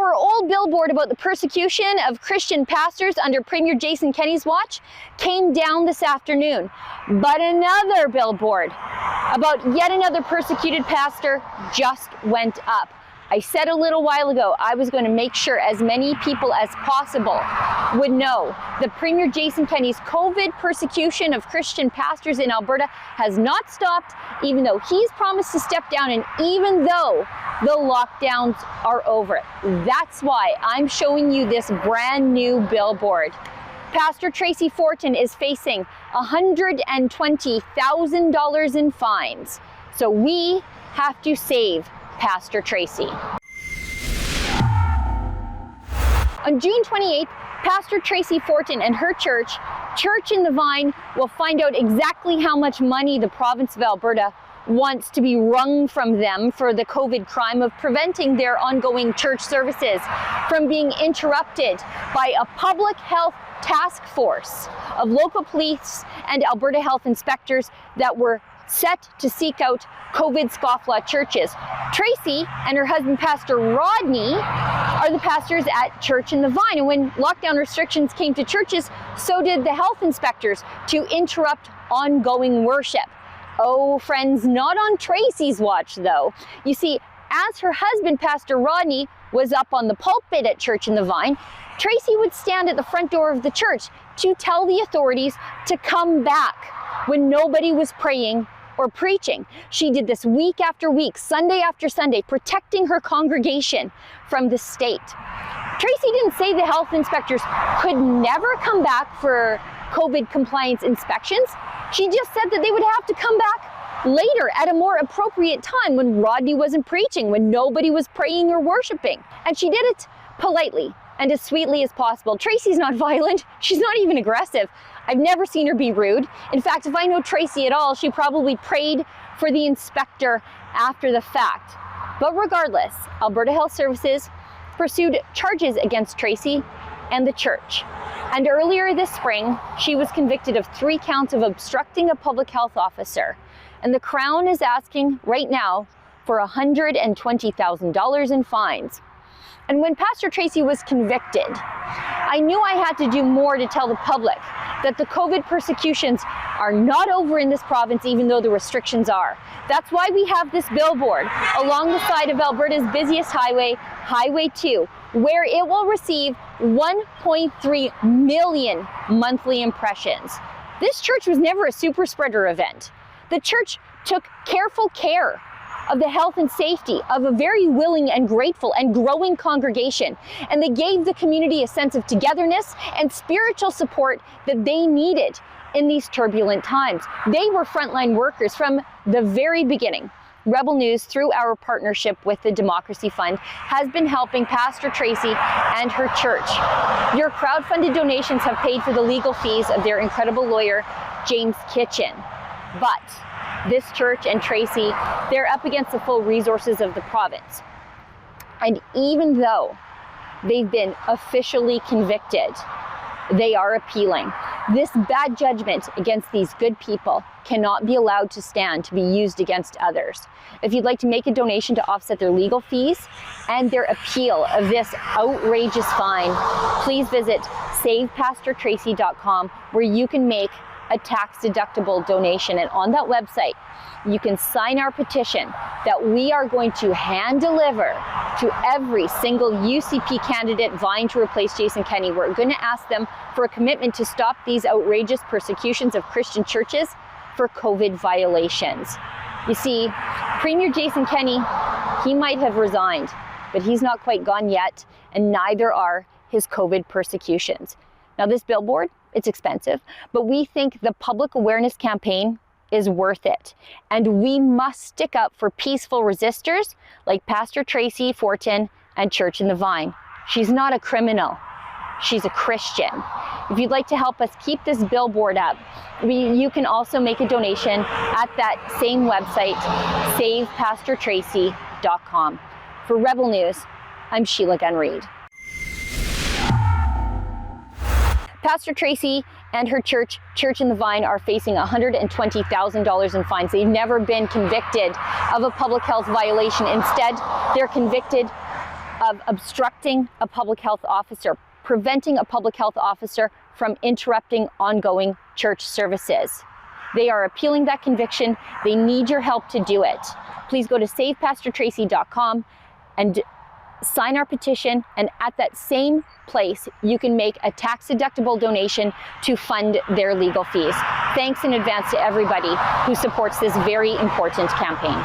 Our old billboard about the persecution of Christian pastors under Premier Jason Kenney's watch came down this afternoon. But another billboard about yet another persecuted pastor just went up. I said a little while ago I was going to make sure as many people as possible would know that Premier Jason Kenney's COVID persecution of Christian pastors in Alberta has not stopped, even though he's promised to step down and even though the lockdowns are over. That's why I'm showing you this brand new billboard. Pastor Tracy Fortin is facing $120,000 in fines. So we have to save Pastor Tracy. On June 28th, Pastor Tracy Fortin and her church, Church in the Vine, will find out exactly how much money the province of Alberta wants to be wrung from them for the COVID crime of preventing their ongoing church services from being interrupted by a public health task force of local police and Alberta health inspectors that were set to seek out COVID scofflaw churches. Tracy and her husband, Pastor Rodney, are the pastors at Church in the Vine. And when lockdown restrictions came to churches, so did the health inspectors to interrupt ongoing worship. Oh, friends, not on Tracy's watch, though. You see, as her husband, Pastor Rodney, was up on the pulpit at Church in the Vine, Tracy would stand at the front door of the church to tell the authorities to come back when nobody was praying or preaching. She did this week after week, Sunday after Sunday, protecting her congregation from the state. Tracy didn't say the health inspectors could never come back for COVID compliance inspections. She just said that they would have to come back later at a more appropriate time when Rodney wasn't preaching, when nobody was praying or worshiping. And she did it politely and as sweetly as possible. Tracy's not violent. She's not even aggressive. I've never seen her be rude. In fact, if I know Tracy at all, she probably prayed for the inspector after the fact. But regardless, Alberta Health Services pursued charges against Tracy and the church. And earlier this spring, she was convicted of 3 counts of obstructing a public health officer. And the Crown is asking right now for $120,000 in fines. And when Pastor Tracy was convicted, I knew I had to do more to tell the public that the COVID persecutions are not over in this province, even though the restrictions are. That's why we have this billboard along the side of Alberta's busiest highway, Highway 2, where it will receive 1.3 million monthly impressions. This church was never a super spreader event. The church took careful care of the health and safety of a very willing and grateful and growing congregation. And they gave the community a sense of togetherness and spiritual support that they needed in these turbulent times. They were frontline workers from the very beginning. Rebel News, through our partnership with the Democracy Fund, has been helping Pastor Tracy and her church. Your crowd-funded donations have paid for the legal fees of their incredible lawyer, James Kitchen. But this church and Tracy, they're up against the full resources of the province. And even though they've been officially convicted, they are appealing. This bad judgment against these good people cannot be allowed to stand to be used against others. If you'd like to make a donation to offset their legal fees and their appeal of this outrageous fine, please visit savepastortracy.com, where you can make a tax-deductible donation. And on that website, you can sign our petition that we are going to hand deliver to every single UCP candidate vying to replace Jason Kenney. We're going to ask them for a commitment to stop these outrageous persecutions of Christian churches for COVID violations. You see, Premier Jason Kenney, he might have resigned, but he's not quite gone yet, and neither are his COVID persecutions. Now, this billboard, it's expensive, but we think the public awareness campaign is worth it. And we must stick up for peaceful resistors like Pastor Tracy Fortin and Church in the Vine. She's not a criminal. She's a Christian. If you'd like to help us keep this billboard up, you can also make a donation at that same website, savepastortracy.com. For Rebel News, I'm Sheila Gunn Reid. Pastor Tracy and her church, Church in the Vine, are facing $120,000 in fines. They've never been convicted of a public health violation. Instead, they're convicted of obstructing a public health officer, preventing a public health officer from interrupting ongoing church services. They are appealing that conviction. They need your help to do it. Please go to savepastortracy.com and sign our petition, and at that same place, you can make a tax-deductible donation to fund their legal fees. Thanks in advance to everybody who supports this very important campaign.